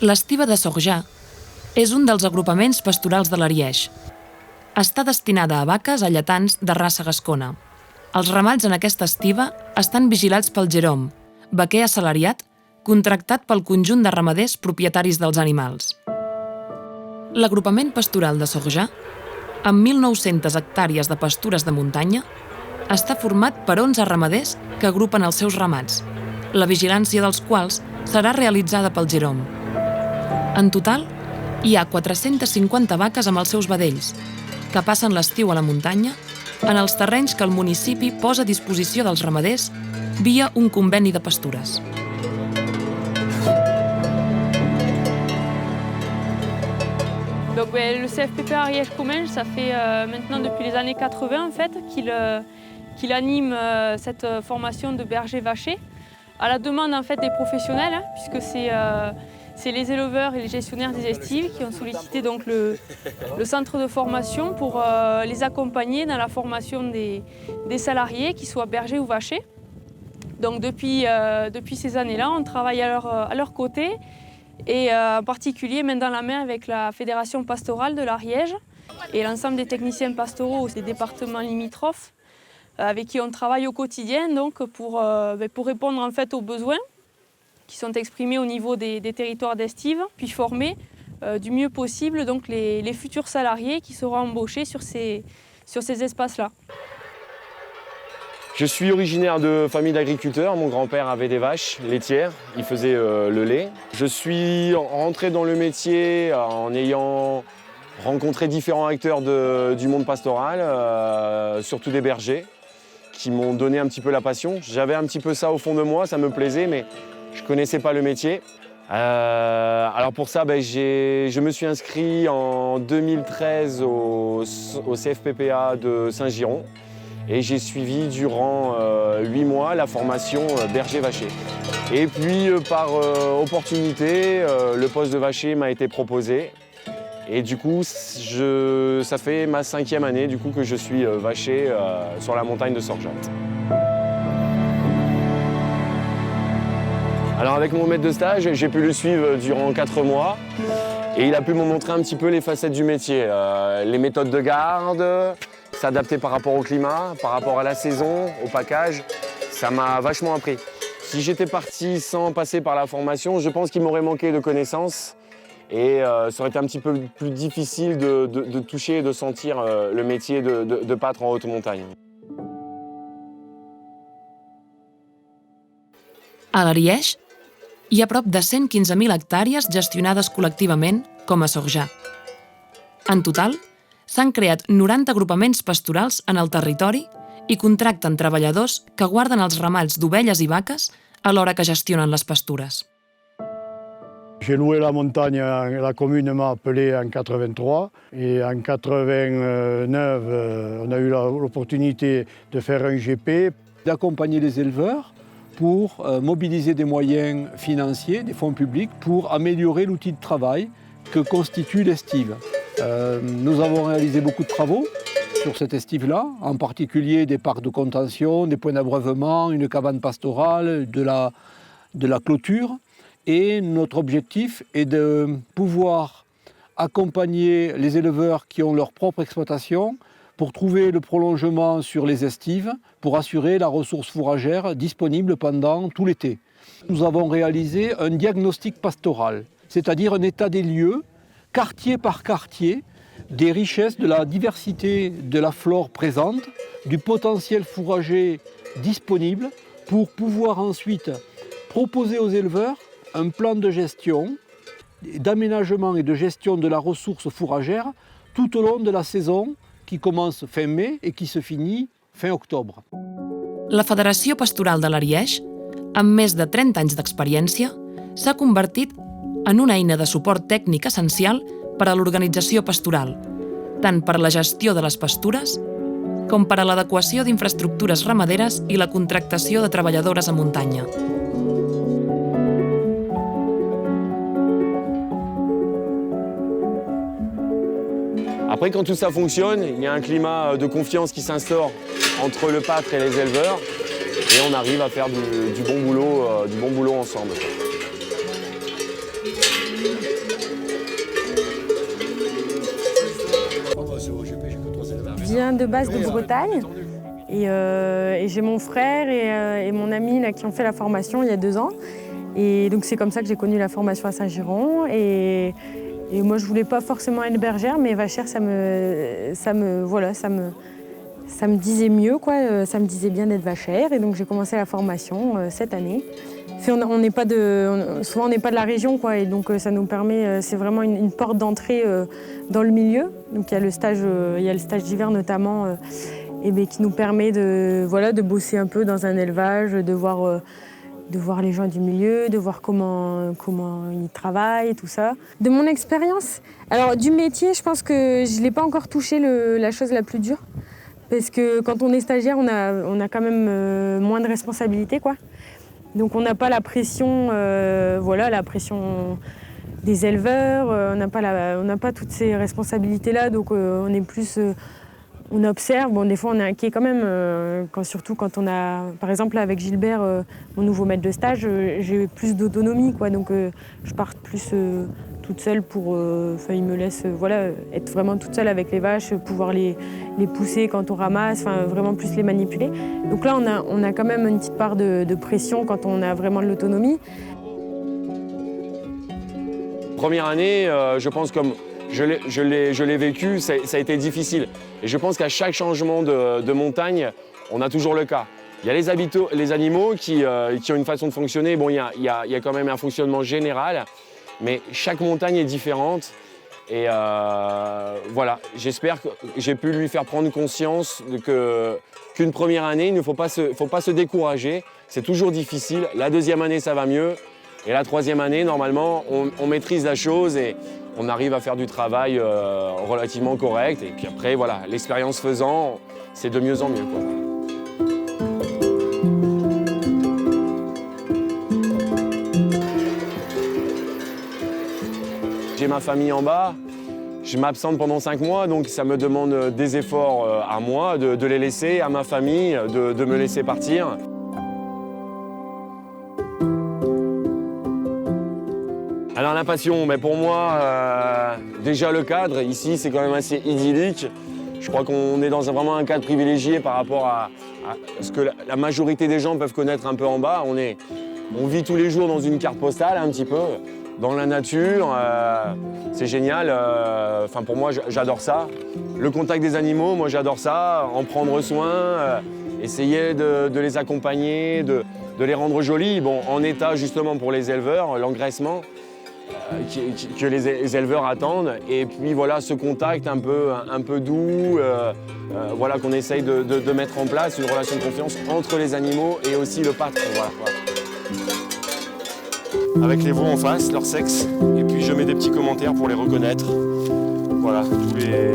L'Estiva de Sorjà és un dels agrupaments pastorals de l'Ariège. Està destinada a vaques a lletans de raça gascona. Els ramats en aquesta estiva estan vigilats pel Jerome, vaquer assalariat, contractat pel conjunt de ramaders propietaris dels animals. L'agrupament pastoral de Sorjà, amb 1.900 hectàrees de pastures de muntanya, està format per 11 ramaders que agrupen els seus ramats, la vigilància dels quals serà realitzada pel Jerome. En total, hi ha 450 vaques amb els seus vedells, que passen l'estiu a la muntanya en els terrenys que el municipi posa a disposició dels ramaders via un conveni de pastures. Donc, le CFPP Ariège Comminges, ça fait maintenant depuis les années 80 en fait, qu'il anime cette formation de berger vacher à la demande en fait des professionnels, puisque c'est les éleveurs et les gestionnaires des estives qui ont sollicité donc le centre de formation pour les accompagner dans la formation des salariés, qu'ils soient bergers ou vachers. Donc depuis ces années-là, on travaille à leur côté et en particulier main dans la main avec la Fédération pastorale de l'Ariège et l'ensemble des techniciens pastoraux des départements limitrophes avec qui on travaille au quotidien donc pour répondre en fait aux besoins qui sont exprimés au niveau des territoires d'estive, puis former du mieux possible donc les futurs salariés qui seront embauchés sur ces espaces-là. Je suis originaire de famille d'agriculteurs. Mon grand-père avait des vaches laitières, il faisait le lait. Je suis rentré dans le métier en ayant rencontré différents acteurs du monde pastoral, surtout des bergers, qui m'ont donné un petit peu la passion. J'avais un petit peu ça au fond de moi, ça me plaisait, mais je ne connaissais pas le métier. Alors pour ça, je me suis inscrit en 2013 au CFPPA de Saint-Giron et j'ai suivi durant 8 mois la formation berger-vacher. Et puis par opportunité, le poste de vacher m'a été proposé. Et du coup, ça fait ma 5e année du coup, que je suis vacher sur la montagne de Sorjat. Alors avec mon maître de stage, j'ai pu le suivre durant 4 mois et il a pu me montrer un petit peu les facettes du métier, les méthodes de garde, s'adapter par rapport au climat, par rapport à la saison, au package. Ça m'a vachement appris. Si j'étais parti sans passer par la formation, je pense qu'il m'aurait manqué de connaissances et ça aurait été un petit peu plus difficile de toucher et de sentir le métier de pâtre en haute montagne. A l'Ariège hi ha prop de 115.000 hectàrees gestionades col·lectivament com a Sorjà. En total, s'han creat 90 agrupaments pastorals en el territori i contracten treballadors que guarden els ramats d'ovelles i vaques alhora que gestionen les pastures. J'ai loué la montagne, la commune m'a appelé en 83 et en 89, on a eu l'opportunité de faire un GP, d'accompagner les éleveurs pour mobiliser des moyens financiers, des fonds publics, pour améliorer l'outil de travail que constitue l'estive. Nous avons réalisé beaucoup de travaux sur cette estive-là, en particulier des parcs de contention, des points d'abreuvement, une cabane pastorale, de la clôture. Et notre objectif est de pouvoir accompagner les éleveurs qui ont leur propre exploitation pour trouver le prolongement sur les estives, pour assurer la ressource fourragère disponible pendant tout l'été. Nous avons réalisé un diagnostic pastoral, c'est-à-dire un état des lieux, quartier par quartier, des richesses de la diversité de la flore présente, du potentiel fourrager disponible, pour pouvoir ensuite proposer aux éleveurs un plan de gestion, d'aménagement et de gestion de la ressource fourragère tout au long de la saison qui commence fin mai et qui se finit fin octobre. La Federació Pastoral de l'Ariège, amb més de 30 anys d'experiència, s'ha convertit en una eina de suport tècnic essencial per a l'organització pastoral, tant per a la gestió de les pastures com per a l'adequació d'infraestructures ramaderes i la contractació de treballadores a muntanya. Après, quand tout ça fonctionne, il y a un climat de confiance qui s'instaure entre le pâtre et les éleveurs et on arrive à faire du bon boulot ensemble. Je viens de base de Bretagne et j'ai mon frère et mon ami là, qui ont fait la formation il y a 2 ans. Et donc c'est comme ça que j'ai connu la formation à Saint-Giron. Et moi je voulais pas forcément être bergère, mais vachère ça me disait mieux, quoi. Ça me disait bien d'être vachère. Et donc j'ai commencé la formation cette année. Souvent on n'est pas de la région, quoi, et donc ça nous permet, c'est vraiment une porte d'entrée dans le milieu. Donc il y a le stage d'hiver notamment, qui nous permet de bosser un peu dans un élevage, de voir les gens du milieu, de voir comment ils travaillent, tout ça. De mon expérience, alors du métier, je pense que je l'ai pas encore touché la chose la plus dure, parce que quand on est stagiaire, on a quand même moins de responsabilités, quoi. Donc on n'a pas la pression, la pression des éleveurs, on n'a pas toutes ces responsabilités-là, donc on est plus, on observe. Bon, des fois on est inquiet quand même, surtout quand on a, par exemple là, avec Gilbert, mon nouveau maître de stage, j'ai plus d'autonomie, quoi, donc je pars plus toute seule il me laisse être vraiment toute seule avec les vaches, pouvoir les pousser quand on ramasse, vraiment plus les manipuler. Donc là, on a quand même une petite part de pression quand on a vraiment de l'autonomie. Première année, je pense comme je l'ai vécu, ça a été difficile. Et je pense qu'à chaque changement de montagne, on a toujours le cas. Il y a les animaux qui ont une façon de fonctionner. Bon, il y a quand même un fonctionnement général. Mais chaque montagne est différente et voilà, j'espère que j'ai pu lui faire prendre conscience qu'une première année, il ne faut pas se décourager, c'est toujours difficile. La deuxième année, ça va mieux et la troisième année, normalement, on maîtrise la chose et on arrive à faire du travail relativement correct. Et puis après, voilà, l'expérience faisant, c'est de mieux en mieux, quoi. J'ai ma famille en bas, je m'absente pendant 5 mois, donc ça me demande des efforts à moi, de les laisser, à ma famille, de me laisser partir. Alors la passion, mais pour moi, déjà le cadre, ici c'est quand même assez idyllique. Je crois qu'on est dans vraiment un cadre privilégié par rapport à ce que la majorité des gens peuvent connaître un peu en bas. On vit tous les jours dans une carte postale un petit peu. Dans la nature, c'est génial. Pour moi, j'adore ça. Le contact des animaux, moi j'adore ça. En prendre soin, essayer de les accompagner, de les rendre jolis. Bon, en état justement pour les éleveurs, l'engraissement que les éleveurs attendent. Et puis voilà, ce contact un peu doux, voilà, qu'on essaye de mettre en place, une relation de confiance entre les animaux et aussi le patron. Voilà. Avec les veaux en face, leur sexe, et puis je mets des petits commentaires pour les reconnaître. Voilà, tous les